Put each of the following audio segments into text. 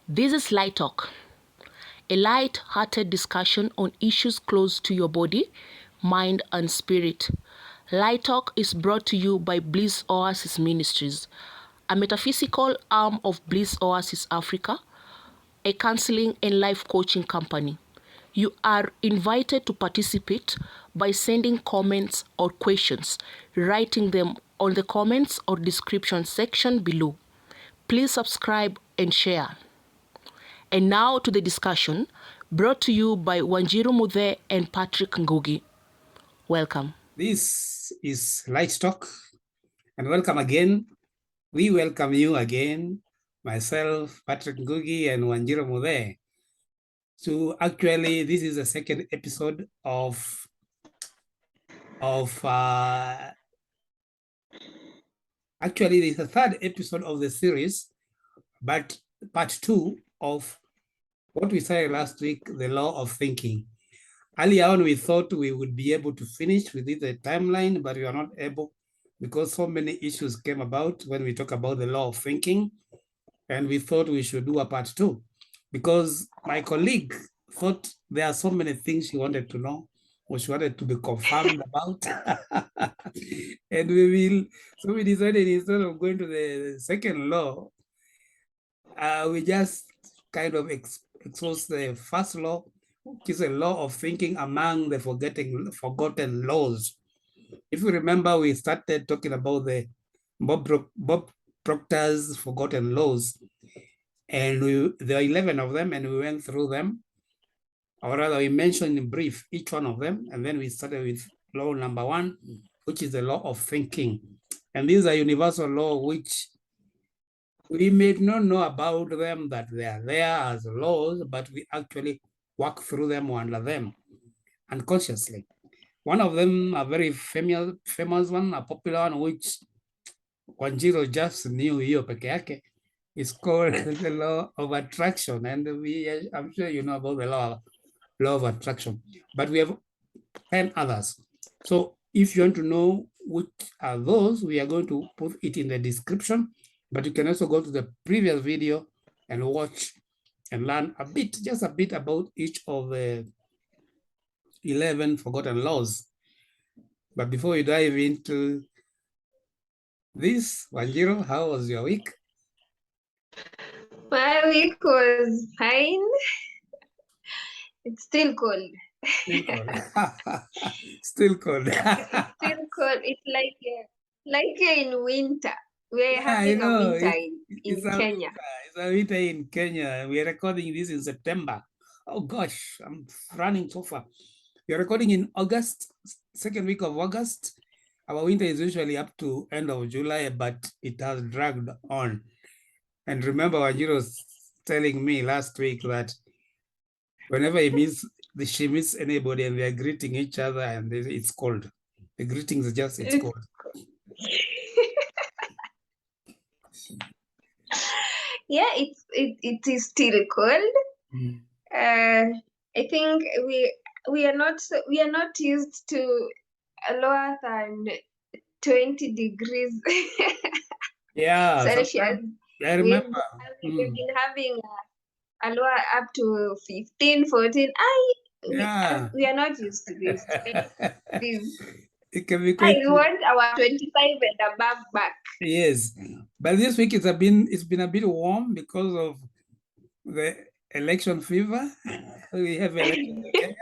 This is Light Talk, a light-hearted discussion on issues close to your body, mind, and spirit. Light Talk is brought to you by Bliss Oasis Ministries, a metaphysical arm of Bliss Oasis Africa, a counseling and life coaching company. You are invited to participate by sending comments or questions, writing them on the comments or description section below. Please subscribe and share. And now to the discussion, brought to you by Wanjiru Muthe and Patrick Ngugi. Welcome. This is Light Talk, and welcome again. We welcome you again, myself, Patrick Ngugi, and Wanjiru Muthe. So actually, this is the second episode of actually, this is the third episode of the series, but part 2 of what we started last week, the law of thinking. Earlier on, we thought we would be able to finish within the timeline, but we are not able because so many issues came about when we talk about the law of thinking, and we thought we should do a part 2 because my colleague thought there are so many things she wanted to know or she wanted to be confirmed about. And so we decided instead of going to the second law, we just kind of expose the first law, which is a law of thinking among the forgotten laws. If you remember, we started talking about the Bob Proctor's forgotten laws, and there are 11 of them, and we went through them, or rather we mentioned in brief each one of them, and then we started with law number 1, which is the law of thinking. And these are universal law which we may not know about them, that they are there as laws, but we actually work through them or under them unconsciously. One of them, a very famous one, a popular one, which Wanjiru just knew hiyo peke yake, is called the law of attraction. And I'm sure you know about the law of attraction, but we have 10 others. So if you want to know which are those, we are going to put it in the description, but you can also go to the previous video and watch and learn a bit, just a bit about each of the 11 forgotten laws. But before we dive into this, Wanjiru, how was your week? My week was fine. It's still cold. Still cold. Still cold. It's still cold. It's like you're in winter. We're Yeah, having I a know. winter in It's a Kenya. It's a winter in Kenya. We're recording this in September. Oh gosh, I'm running so far. We're recording in August, second week of August. Our winter is usually up to end of July, but it has dragged on. And remember, Wanjiru was telling me last week that whenever she meets anybody and they're greeting each other and it's cold. The greetings it's cold. Yeah, it is still cold. I think we are not used to lower than 20 degrees Yeah, Celsius. I We've remember. been having a lower up to 15, 14. Yeah. We are not used to this. It can be quite. We want our 25 and above back. Yes, but this week it's been a bit warm because of the election fever. We have election in Kenya.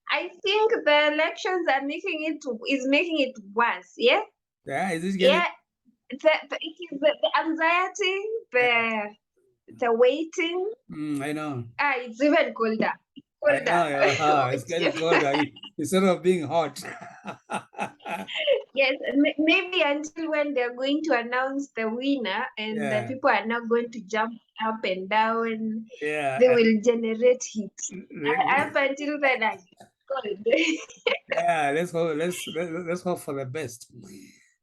I think the elections are making it worse. Yeah. Yeah, is this getting? Yeah. It is the anxiety, the waiting. I know. It's even colder. I know. It's getting colder instead of being hot. Yes, maybe until when they're going to announce the winner and the people are not going to jump up and down. Yeah. They will generate heat. Up until then, I cold. Yeah, let's hope for the best.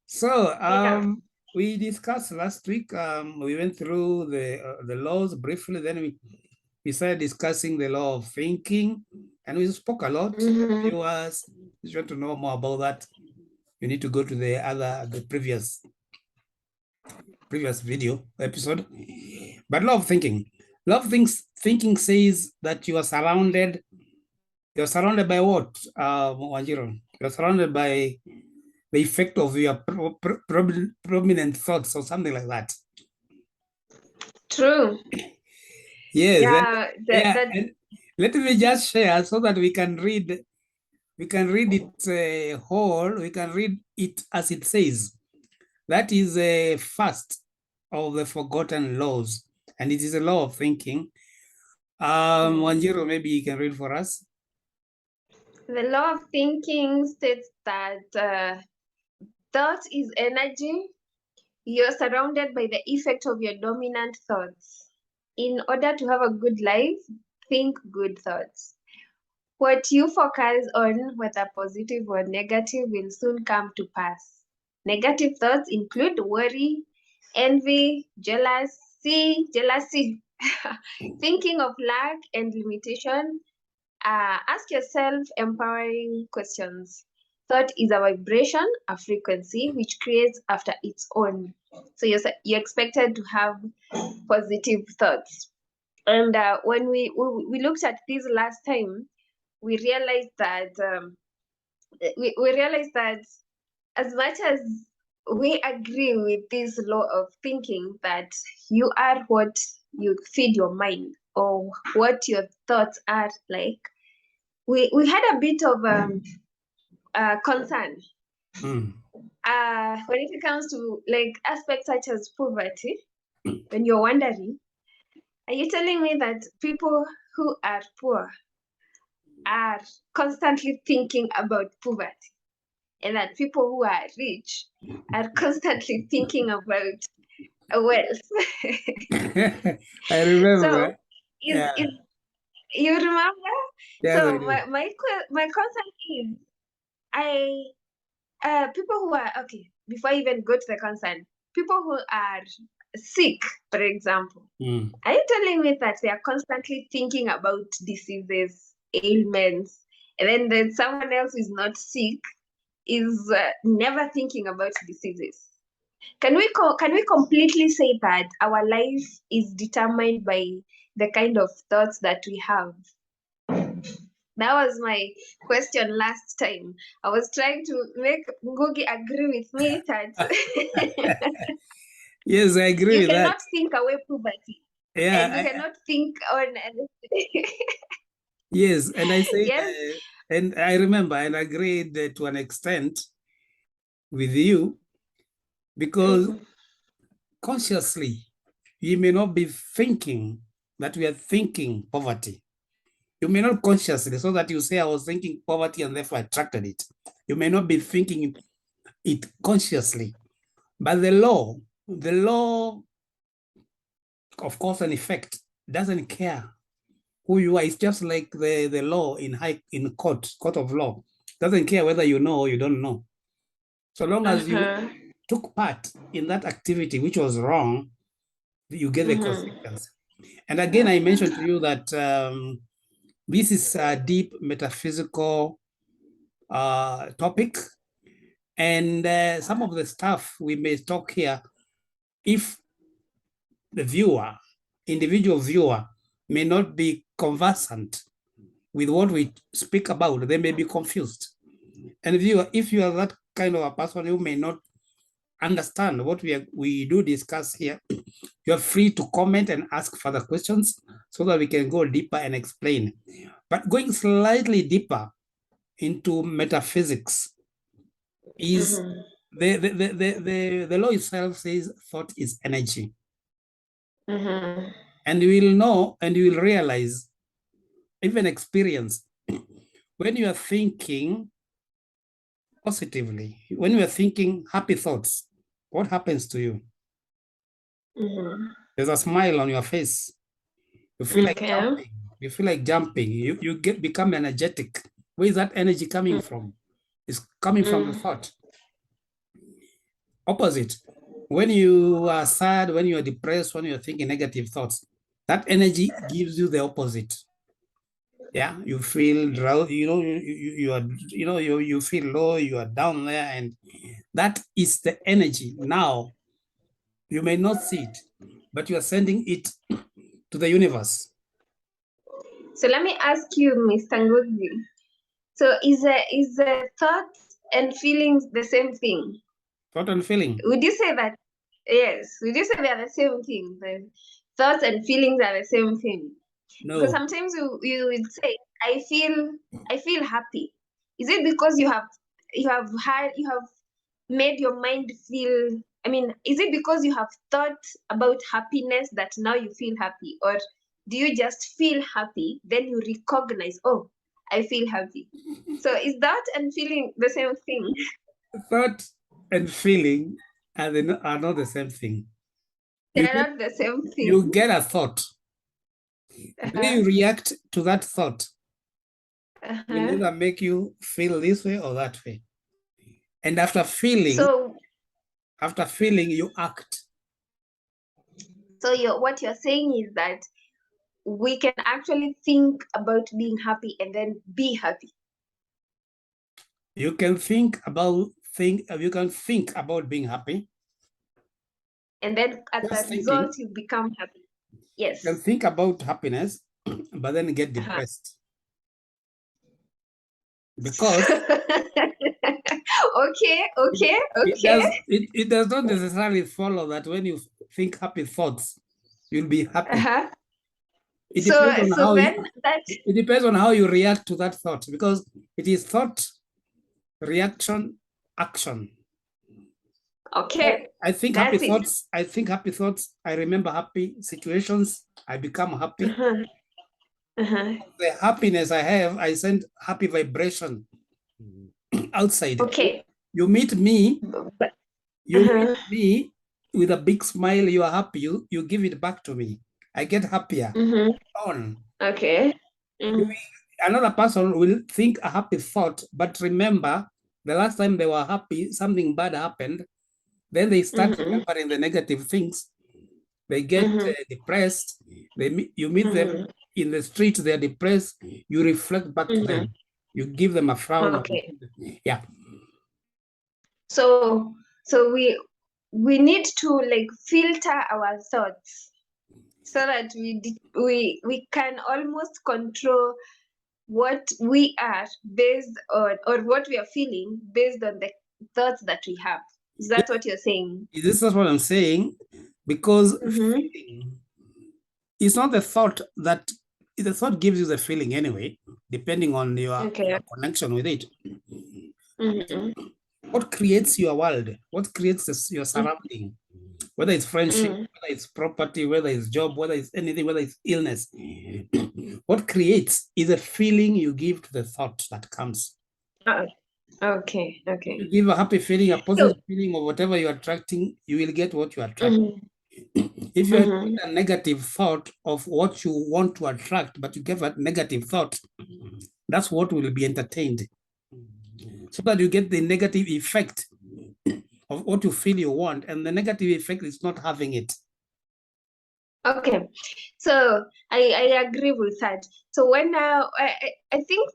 So we discussed last week. We went through the laws briefly. Then we started discussing the law of thinking, and we spoke a lot. Viewers, if you want to know more about that, you need to go to the previous previous video episode. But law of thinking. Thinking says that you are surrounded. You're surrounded by what, Wanjiro? You're surrounded by the effect of your prominent thoughts or something like that. True. Yes. Yeah, And let me just share so that we can read it whole. We can read it as it says. That is a first of the forgotten laws, and it is a law of thinking. Wanjiro, maybe you can read for us. the law of thinking states that thought is energy. You're surrounded by the effect of your dominant thoughts. In order to have a good life, think good thoughts. What you focus on, whether positive or negative, will soon come to pass. Negative thoughts include worry, envy, jealousy, thinking of lack and limitation. Ask yourself empowering questions. Thought is a vibration, a frequency, which creates after its own. So you're expected to have positive thoughts. And when we looked at this last time, we realized that as much as we agree with this law of thinking that you are what you feed your mind or what your thoughts are like, we had a bit of concern Mm. when it comes to like aspects such as poverty. When you're wondering, are you telling me that people who are poor are constantly thinking about poverty, and that people who are rich are constantly thinking about wealth? I remember. So, Yeah. is you remember? Yes, I So do. my concern is, I people who are okay, before I even go to the concern, people who are sick, for example, Mm. are you telling me that they are constantly thinking about diseases, ailments, and then someone else who is not sick is never thinking about diseases? Can we completely say that our life is determined by the kind of thoughts that we have? That was my question last time. I was trying to make Ngugi agree with me that Yes, I agree you with that. cannot think away poverty, Yeah, and you cannot think on yes, and I said, yes. and I remember and agreed to an extent with you, because Mhm. consciously you may not be thinking that we are thinking poverty. You may not consciously, so that you say I was thinking poverty and therefore attracted it. You may not be thinking it consciously, but the law, of cause and effect, doesn't care who you are. It's just like the law in court of law. Doesn't care whether you know or you don't know. So long as you took part in that activity which was wrong, you get the consequence. And again, I mentioned to you that this is a deep metaphysical topic, and some of the stuff we may talk here, if the individual viewer, may not be conversant with what we speak about, they may be confused. And viewer, if you are that kind of a person who may not understand what we do discuss here, you're free to comment and ask further questions so that we can go deeper and explain. But going slightly deeper into metaphysics is the law itself says thought is energy. And you will know and you will realize, even experience, when you are thinking positively, when you are thinking happy thoughts, what happens to you? There's a smile on your face. You feel like jumping. You feel like jumping. You become energetic. Where is that energy coming from? It's coming from the thought. Opposite. When you are sad, when you are depressed, when you're thinking negative thoughts, that energy gives you the opposite. Yeah, you feel drowsy, you are, you feel low, you are down there, and that is the energy. Now, You may not see it, but you are sending it to the universe. So let me ask you, Mr. Ngozi. So is the thoughts and feelings the same thing? Thought and feeling. Would you say that? Yes. Would you say they are the same thing? The thoughts and feelings are the same thing? Because No. sometimes you would say, I feel happy. Is it because you have made your mind feel, I mean, is it because you have thought about happiness that now you feel happy? Or do you just feel happy, then you recognize, oh, I feel happy? So is that and feeling the same thing? Thought and feeling are not the same thing. They're not the same thing. You get a thought. Then you react to that thought. Will either make you feel this way or that way. And after feeling, you act. So what you're saying is that we can actually think about being happy and then be happy. You can think about being happy. And then as a result, you become happy. Yes. You can think about happiness, but then get depressed. Because okay. It does not necessarily follow that when you think happy thoughts, you'll be happy. It depends on how you react to that thought, because it is thought, reaction, action. Okay. I think happy thoughts. I remember happy situations. I become happy. The happiness I have, I send happy vibration outside. Okay. You meet me. Meet me with a big smile. You are happy. You give it back to me. I get happier. Okay. Another person will think a happy thought, but remember the last time they were happy, something bad happened. Then they start remembering the negative things. They get depressed. You meet them in the street, they're depressed. You reflect back to them. You give them a frown. Okay. Yeah. So we need to like filter our thoughts so that we can almost control what we are based on, or what we are feeling based on the thoughts that we have. Is that what you're saying? This is what I'm saying, because feeling is not the thought that the thought gives you the feeling anyway, depending on your connection with it. What creates your world? What creates your surrounding? Whether it's friendship, whether it's property, whether it's job, whether it's anything, whether it's illness. What creates is a feeling you give to the thought that comes. Okay. You give a happy feeling, a positive feeling, or whatever you're attracting, you will get what you attract. If you have a negative thought of what you want to attract, but you give a negative thought, that's what will be entertained. So that you get the negative effect of what you feel you want, and the negative effect is not having it. Okay, so I agree with that. So when I think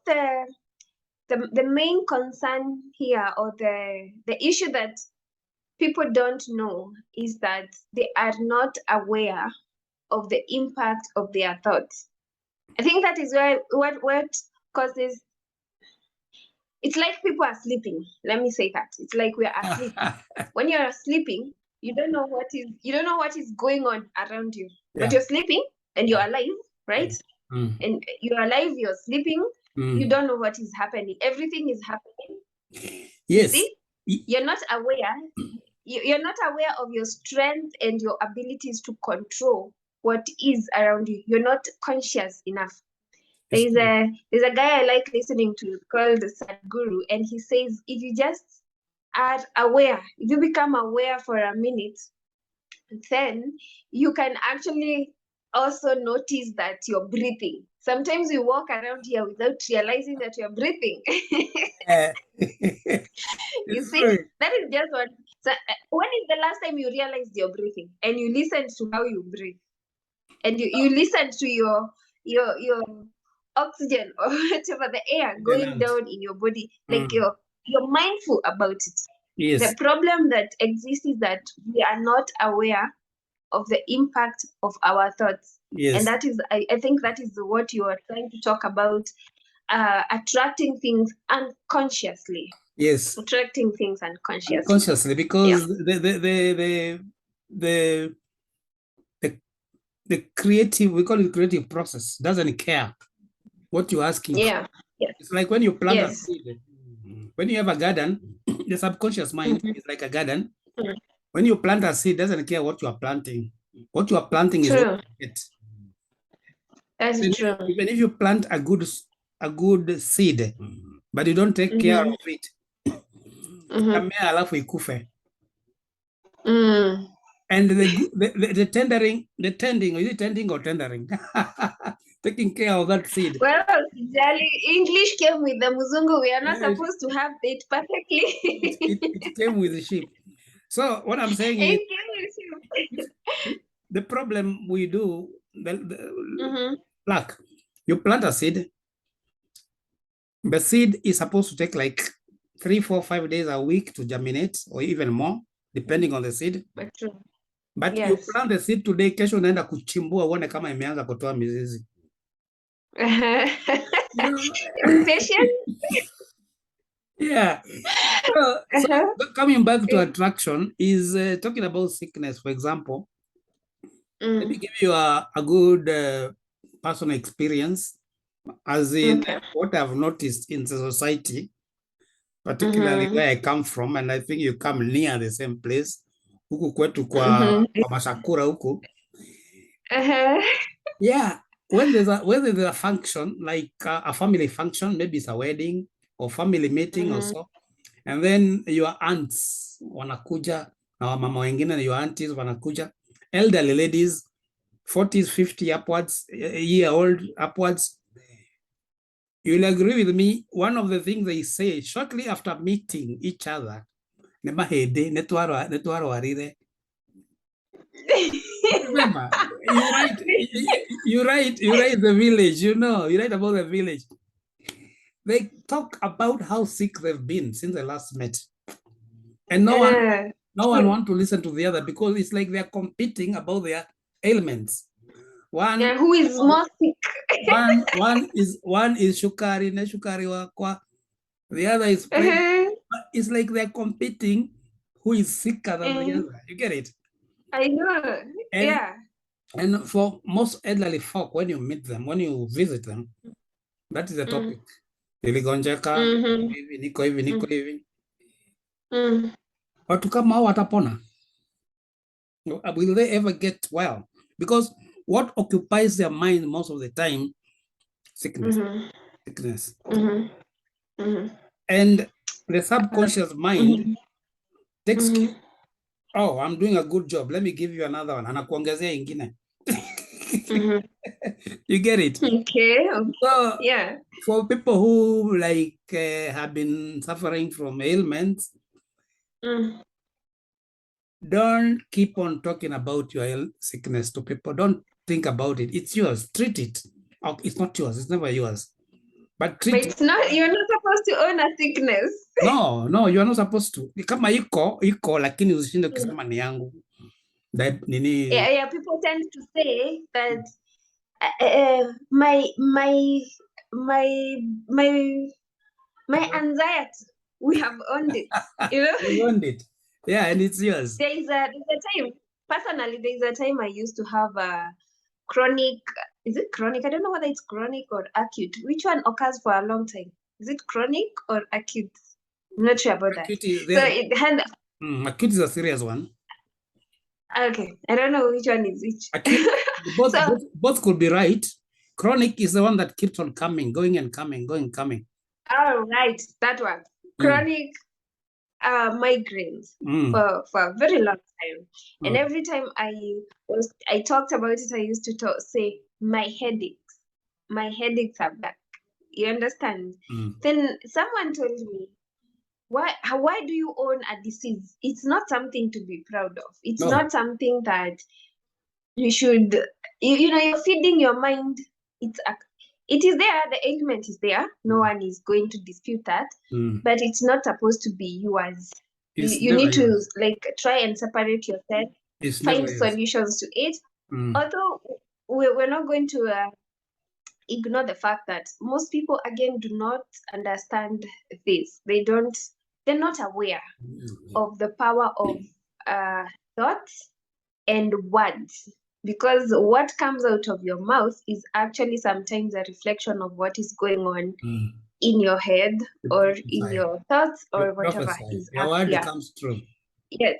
the main concern here, or the issue that people don't know, is that they are not aware of the impact of their thoughts. I think that is why what causes. It's like people are sleeping. Let me say that. It's like we are asleep. When you're sleeping, you don't know what is going on around you. But you're sleeping and you're alive, right? And you're alive, you're sleeping, you don't know what is happening. Everything is happening. Yes. You see? You're not aware. You're not aware of your strength and your abilities to control what is around you. You're not conscious enough. There's a guy I like listening to called Sadhguru, and he says, if you just are aware, if you become aware for a minute, then you can actually also notice that you're breathing. Sometimes we walk around here without realizing that you're breathing. You see, that is just what. So, when is the last time you realized you're breathing and you listened to how you breathe, and you listened to your oxygen or whatever, the air going down in your body, like you're mindful about it. Yes. The problem that exists is that we are not aware of the impact of our thoughts. Yes. And that is, I think that is what you are trying to talk about, attracting things unconsciously. Yes. Attracting things unconsciously. Unconsciously, because the creative, we call it creative process, doesn't care what you're asking for. Yeah. Yes. It's like when you plant a Yes. seed. When you have a garden, the subconscious mind Mhm. is like a garden. Mhm. When you plant a seed, doesn't care what you are planting. What you are planting is what True. you get. That's true. Even if you plant a good seed, but you don't take care Mhm. of it, Mhm. itamea alafu ikufe. Mm. And the tending, is it tending or tendering? Taking care of that seed. Well, Jali, English came with the Muzungu. We are not Yeah, supposed to have it perfectly. it came with the sheep. So what I'm saying is, It came with you. the problem we do, Mm-hmm. like, you plant a seed, the seed is supposed to take like 3, 4, 5 days a week to germinate, or even more, depending on the seed. But true. But you Yes. plant the seed today, kesho unaenda kuchimbua uone kama imeanza kutoa mizizi. You know? Patient. Yeah. So coming back to attraction is talking about sickness, for example. Let me give you a good personal experience, as in what I've noticed in the society, particularly where I come from, and I think you come near the same place. Huku kwetu kwa Masakura huku. Yeah, when there's a function, like a family function, maybe it's a wedding or family meeting or so, and then your aunts wanakuja na wamama wengine, your aunties wanakuja, elderly ladies, 40s, 50 upwards, year old upwards. You'll agree with me, one of the things they say shortly after meeting each other, nemahede netwaro arire. Remember, you write the village, you write about the village. They talk about how sick they've been since they last met. And no one want to listen to the other, because it's like they're competing about their ailments. Who is more sick? One is shukari, ne shukari wakwa. The other is it's like they're competing who is sicker than the other. You get it? I know. And for most elderly folk, when you meet them, when you visit them, that is the topic. Niligonjeka, niko hivi. Watu kama hao watapona? Will they ever get well? Because what occupies their mind most of the time, sickness. And the subconscious mind takes care. Oh, I'm doing a good job. Let me give you another one. Anakuongezea ingine. You get it? Okay. So, for people who have been suffering from ailments, don't keep on talking about your sickness to people. Don't think about it. It's yours. Treat it. Oh, it's not yours. It's never yours. But treat it. It's not. You're not supposed to own a sickness. No, you are not supposed to. Kama iko lakini usishinde kusema ni yangu. Yeah, people tend to say that my anxiety, we have owned it. You owned it. Yeah, and it's yours. There's a time, personally, there's a time I used to have a chronic, is it chronic? I don't know whether it's chronic or acute. Which one occurs for a long time? Is it chronic or acute? I'm not sure about Acute that. So it had... acute is a serious one. Okay, I don't know which one is which. Acute, both could be right. Chronic is the one that keeps on coming, going and coming, going and coming. Oh, right, that one. Chronic migraines for a very long time. And every time I talked about it, I used to say, my headaches are back. You understand? Then someone told me, why do you own a disease? It's not something to be proud of. It's not something that you should, you're feeding your mind. It is there, the ailment is there. No one is going to dispute that. But it's not supposed to be yours. You need to like try and separate yourself, It's find never used. solutions to it. Although we're not going to ignore the fact that most people again do not understand this. They're not aware of the power of thoughts and words, because what comes out of your mouth is actually sometimes a reflection of what is going on in your head or in your thoughts or whatever is your up word here. becomes true. Yes.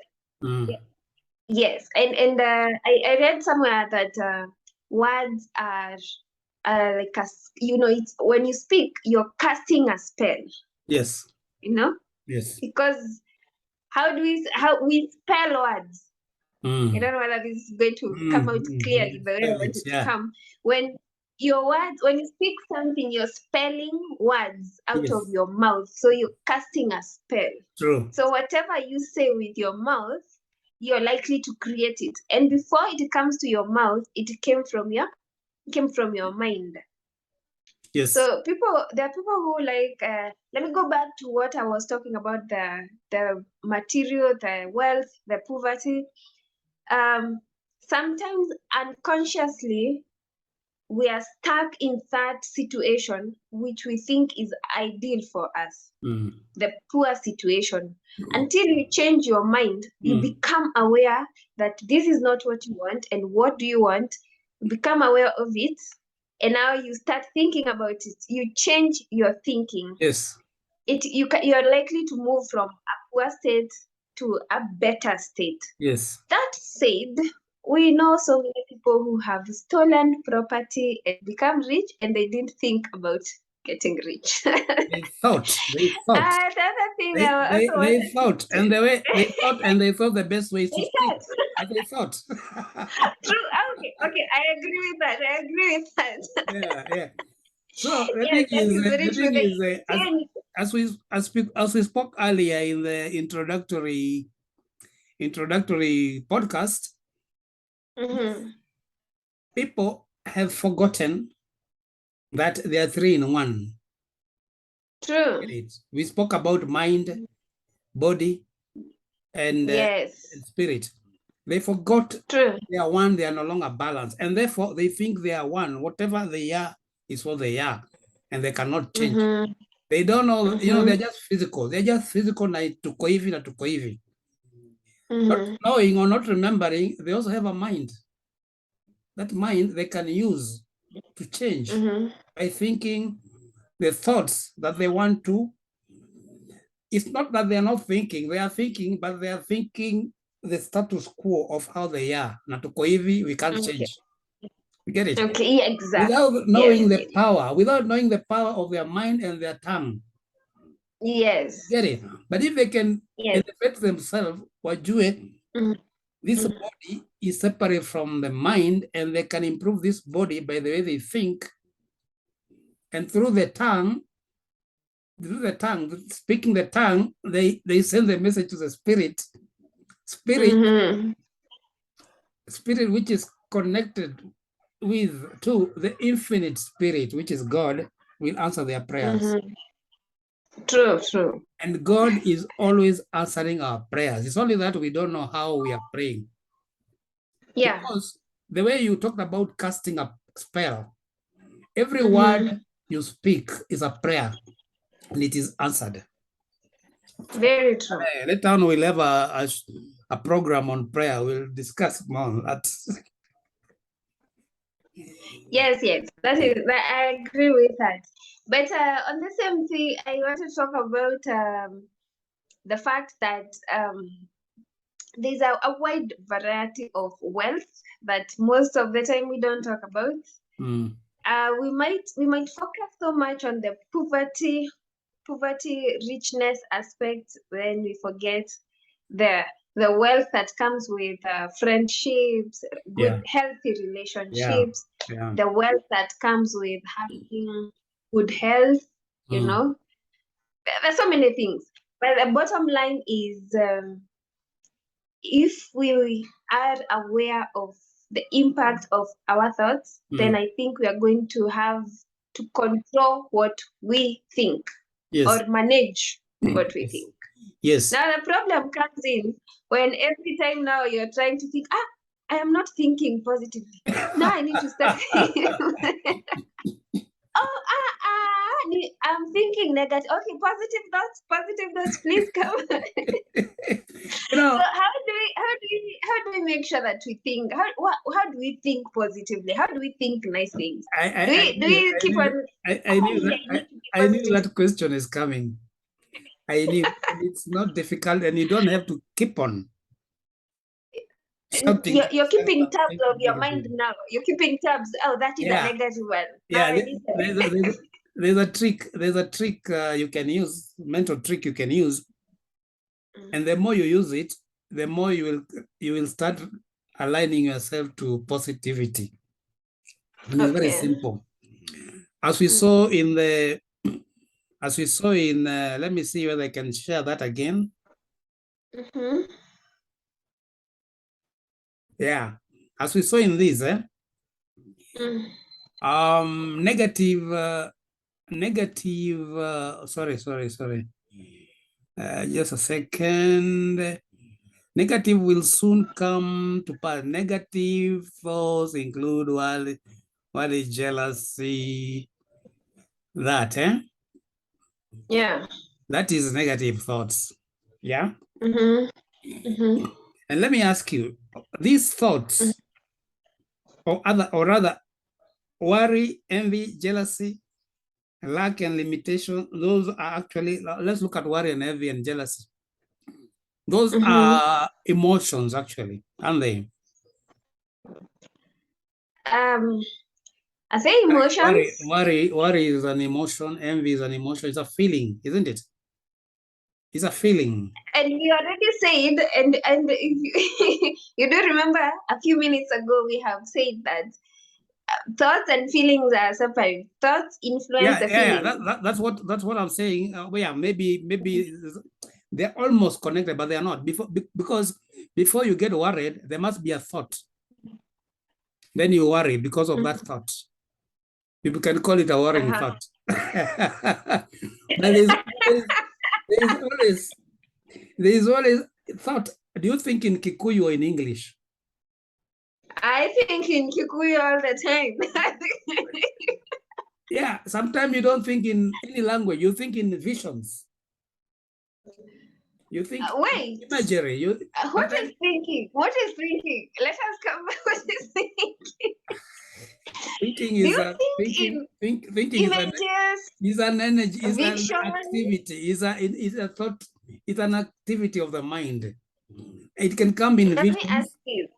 Yes, and I read somewhere that words are like it's when you speak, you're casting a spell. Yes. Yes. Because how we spell words. I don't know whether this is going to come out clearly the way I want it to come. When you speak something, you're spelling words out of your mouth. So you're casting a spell. True. So whatever you say with your mouth, you're likely to create it. And before it comes to your mouth, it came from your mind. Yes. So there are people who let me go back to what I was talking about, the material, the wealth, the poverty. Sometimes unconsciously we are stuck in that situation which we think is ideal for us, the poor situation. Until you change your mind, you become aware that this is not what you want, and what do you want? You become aware of it, and now you start thinking about it. You change your thinking. Yes. You're likely to move from a poor state to a better state. Yes. That said, we know so many people who have stolen property and become rich, and they didn't think about getting rich. They thought. The other thing They thought, and they thought the best way is to speak. And they thought. True. Okay. I agree with that. Yeah. So the thing is, as we spoke earlier in the introductory podcast, people have forgotten that they are three in one. True. We spoke about mind, body, and spirit. They forgot they are one, they are no longer balanced, and therefore they think they are one. Whatever they are is what they are, and they cannot change. They don't know, they're just physical. They're just physical, like tuko hivi na tuko hivi. Not knowing or not remembering, they also have a mind. That mind they can use to change by thinking the thoughts that they want to. It's not that they are not thinking, they are thinking, but they are thinking the status quo of how they are. Na tuko hivi, we can't change. You get it? Okay, yeah, exactly. Without knowing the power, without knowing the power of their mind and their tongue. Yes. Get it? But if they can elevate themselves, wajue, this body is separate from the mind, and they can improve this body by the way they think. And through the tongue, speaking the tongue, they send the message to the spirit. Spirit which is connected to the infinite spirit, which is God, will answer their prayers. True. And God is always answering our prayers. It's only that we don't know how we are praying. Yeah. Because the way you talked about casting a spell, every word you speak is a prayer, and it is answered. Very true. Later on, we'll have a program on prayer. We'll discuss more on that. Yes. I agree with that. But on the same thing, I want to talk about the fact that there's a wide variety of wealth that most of the time we don't talk about. We might focus so much on the poverty richness aspect, when we forget the wealth that comes with friendships, good healthy relationships, the wealth that comes with having good health. There's so many things, but the bottom line is, if we are aware of the impact of our thoughts, then I think we are going to have to control what we think, or manage what we think. Yes. Now the problem comes in when every time now you're trying to think, I am not thinking positively. Now I need to start thinking. I'm thinking negative. Okay, positive thoughts, please come. You know, So how do we make sure that we think? How do we think positively? How do we think nice things? Do we keep on? I knew that I need to be I knew positive. that question is coming. I knew it's not difficult, and you don't have to keep on shouting. You're keeping tabs Thinking of your mind negatively. now. You're keeping tabs. Oh, that is a Yeah, negative one. Now yeah. I need to. There's a trick. There's a trick you can use, mental trick you can use, and the more you use it, the more you will start aligning yourself to positivity. And it's very Okay. simple. As we saw in the, let me see whether I can share that again. Mm-hmm. Yeah, as we saw in this, sorry. Just a second. Negative will soon come to pass. Negative thoughts include worry, jealousy, that, Yeah. That is negative thoughts. Yeah. Mm-hmm. Mm-hmm. And let me ask you, these thoughts, or rather, worry, envy, jealousy, lack and limitation, those are actually, let's look at worry and envy and jealousy. Those are emotions, actually, aren't they? I say emotions. Worry is an emotion, envy is an emotion, it's a feeling, isn't it? It's a feeling. And we already said, and if you do remember a few minutes ago, we have said that thoughts and feelings are separate. Thoughts influence the feelings. That's what I'm saying. Yeah, maybe they're almost connected, but they are not. Because before you get worried, there must be a thought. Then you worry because of that thought. People can call it a worrying thought. But there is always thought. Do you think in Kikuyu or in English? I think in Kikuyu all the time. Yeah, sometimes you don't think in any language, you think in visions. You think wait, imagery. what is thinking? What is thinking? Let us come back. What is thinking? Thinking is thinking images, is an energy, is an vision? activity, is a thought, it's an activity of the mind. It can come in Let visions. me ask you.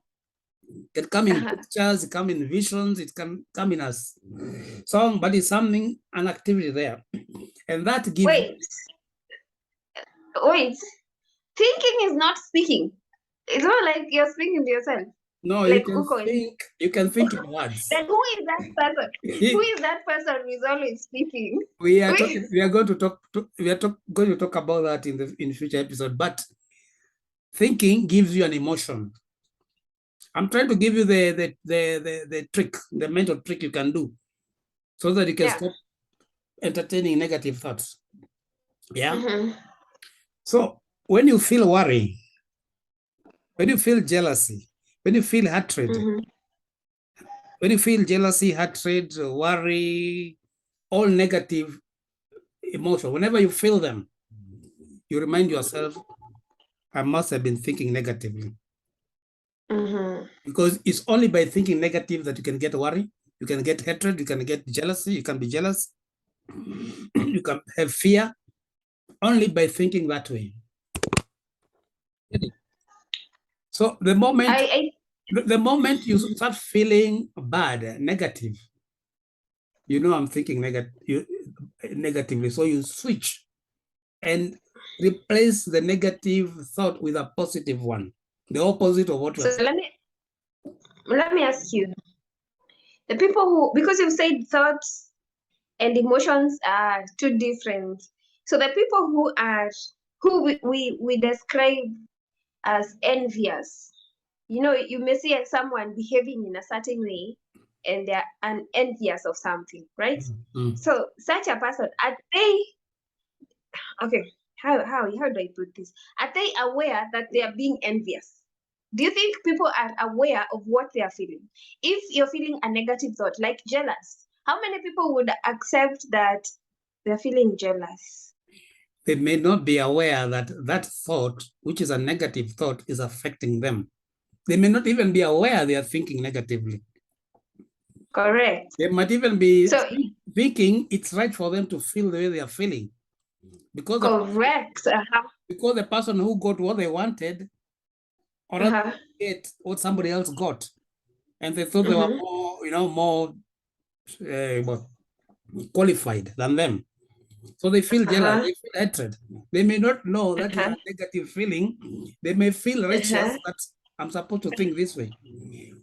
It can come in pictures, it can come in visions, it can come in a song, but it's something, an activity there. And that gives. Wait. Thinking is not speaking. It's not like you're speaking to yourself. No, like you can think in words. Then who is that person? Who is that person who is always speaking? We are going to talk about that in future episode, but thinking gives you an emotion. I'm trying to give you the trick, the mental trick you can do so that you can stop entertaining negative thoughts. Yeah. So when you feel worry, when you feel jealousy, when you feel hatred, when you feel jealousy, hatred, worry, all negative emotion, whenever you feel them, you remind yourself, I must have been thinking negatively. Because it's only by thinking negative that you can get worry, you can get hatred, you can get jealousy, you can be jealous, you can have fear, only by thinking that way. So the moment you start feeling bad, negative, you know I'm thinking negatively, so you switch and replace the negative thought with a positive one, the opposite of what you are saying. Let me ask you, the people who, because you've said thoughts and emotions are two different, so the people who we describe as envious, you may see someone behaving in a certain way and they're envious of something, right? So such a person, are they okay? how do I put this? Are they aware that they are being envious? Do you think people are aware of what they are feeling? If you're feeling a negative thought, like jealous, how many people would accept that they're feeling jealous? They may not be aware that that thought, which is a negative thought, is affecting them. They may not even be aware they are thinking negatively. Correct. They might even be So thinking it's right for them to feel the way they are feeling. Because correct. because the person who got what they wanted or get what somebody else got, and they thought they were more, more qualified than them. So they feel jealous, they feel hatred. They may not know that is a negative feeling. They may feel righteous that I'm supposed to think this way.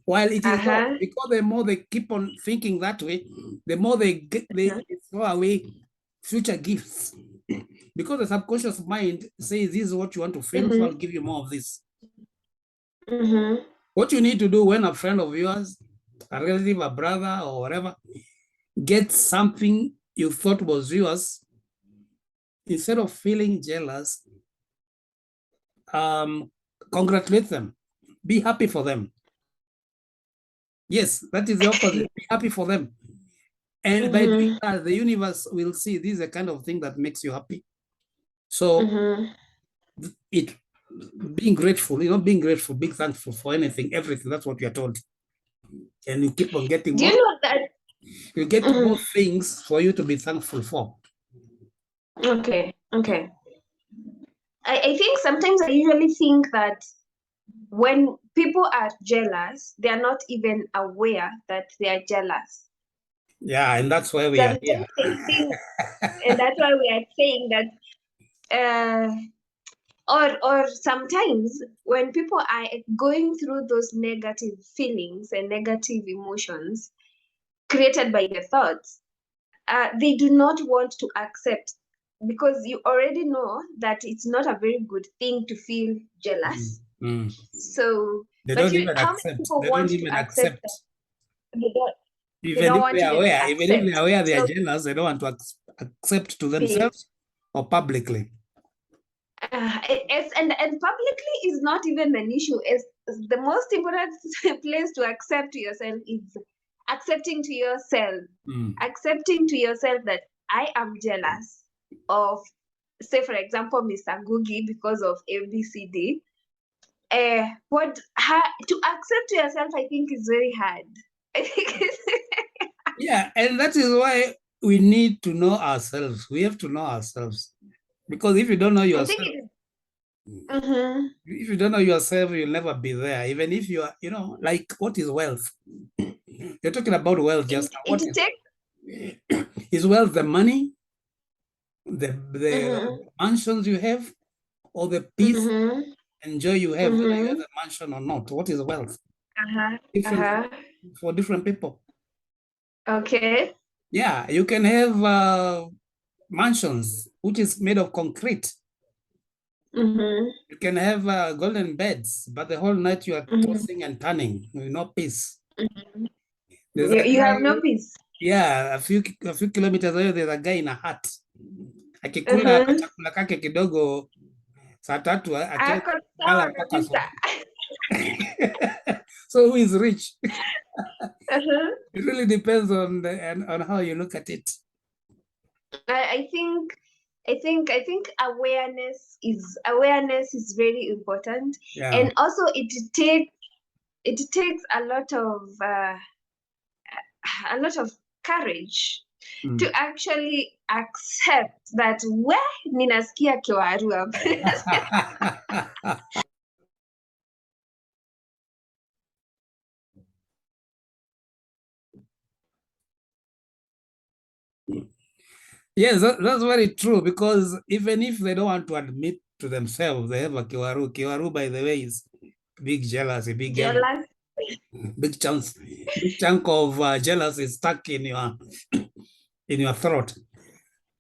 While it is not, because the more they keep on thinking that way, the more they throw away future gifts. Because the subconscious mind says this is what you want to feel, so I'll give you more of this. What you need to do when a friend of yours, a relative, a brother, or whatever, gets something you thought was yours, instead of feeling jealous, congratulate them. Be happy for them. Yes, that is the opposite. Be happy for them. And by doing that, the universe will see this is the kind of thing that makes you happy. So being grateful, being grateful, being thankful for anything, everything, that's what you're told. And you keep on getting more. Do you know that? You get more things for you to be thankful for. Okay. I think sometimes I usually think that when people are jealous, they are not even aware that they are jealous. Yeah, and that's why we are here. And that's why we are saying that, or sometimes when people are going through those negative feelings and negative emotions created by the thoughts, they do not want to accept, because you already know that it's not a very good thing to feel jealous. So they don't even accept. They don't even accept. Even if they are aware, even if they are aware they are jealous, they don't want to accept to themselves or publicly. And publicly is not even an issue. It's the most important place to accept yourself is accepting to yourself. Accepting to yourself that I am jealous of, say for example, Mr. Googie because of ABCD. To accept to yourself, I think, is very hard. I think yeah, and that is why we need to know ourselves. We have to know ourselves, because if you don't know yourself, if you don't know yourself, you'll never be there. Even if you are, like, what is wealth? You're talking about wealth just now. What is wealth? The money, the mansions you have, or the peace and joy you have, whether you have a mansion or not? What is wealth? Different for different people. Okay. Yeah, you can have mansions which is made of concrete. You can have golden beds, but the whole night you are tossing and turning, no peace. You have no peace. Yeah, a few kilometers away, there's a guy in a hut. Akikula chakula kake kidogo saa tatu akilala mpaka asubuhi. So who is rich? It really depends on how you look at it. I think awareness is very important, and also it takes a lot of courage to actually accept that ninasikia kiwaru hapa. Yes, that's very true, because even if they don't want to admit to themselves they have a kiwaru. Kiwaru, by the way, is big jealousy, big chunk of jealousy stuck in your throat.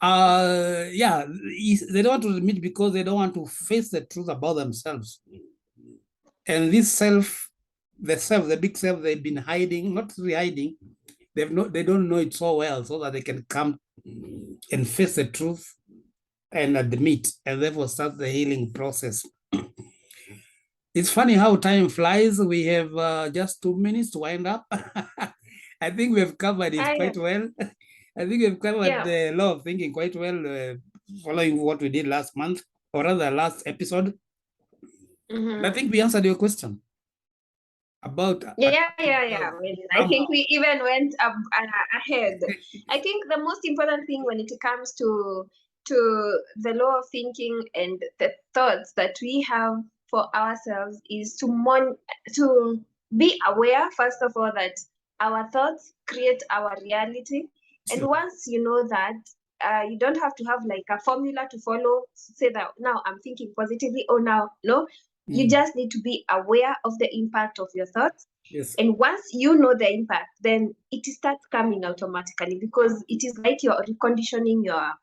Yeah, they don't want to admit because they don't want to face the truth about themselves. And this the big self they've been hiding, not really hiding, they don't know it so well, so that they can come and face the truth and admit, and therefore start the healing process. It's funny how time flies. We have just 2 minutes to wind up. I think we have covered it quite well. I think we've covered the law of thinking quite well, following what we did last month, or rather last episode. I think we answered your question about Yeah. I think we even went ahead. I think the most important thing when it comes to the law of thinking and the thoughts that we have for ourselves is to be aware, first of all, that our thoughts create our reality. And once you know that, you don't have to have like a formula to follow, say that now I'm thinking positively or now no. You just need to be aware of the impact of your thoughts. Yes. And once you know the impact, then it starts coming automatically, because it is like you're reconditioning your,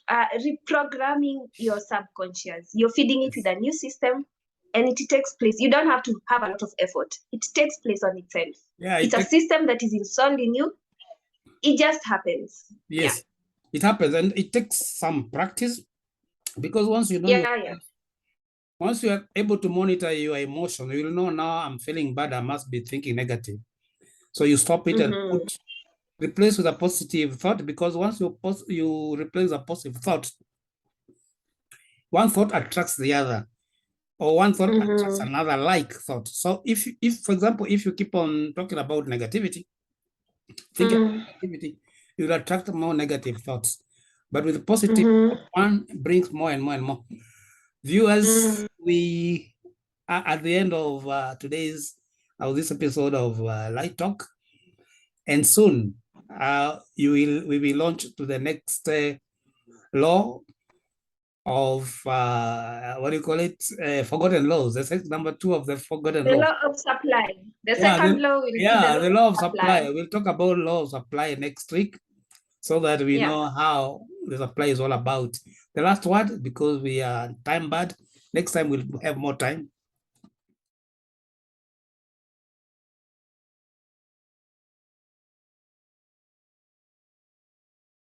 reprogramming your subconscious. You're feeding it with a new system, and it takes place. You don't have to have a lot of effort. It takes place on itself. Yeah, it's a system that is installed in you. It just happens. Yes, it happens, and it takes some practice, because once you know once you are able to monitor your emotions, you will know, now I'm feeling bad, I must be thinking negative. So you stop it and replace with a positive thought, because once you replace a positive thought, one thought attracts the other, or one thought attracts another like thought. So if for example, if you keep on talking about negativity, thinking about negativity, you'll attract more negative thoughts. But with positive, one brings more and more and more. Viewers, we are at the end of this episode of Light Talk, and soon we will launch to the next law of what do you call it? Forgotten laws. That's number 2 of the forgotten laws. The law of supply. The second law will be the law of supply. We'll talk about law of supply next week, so that we know how the supply is all about. The last word, because we are time bad, next time we'll have more time.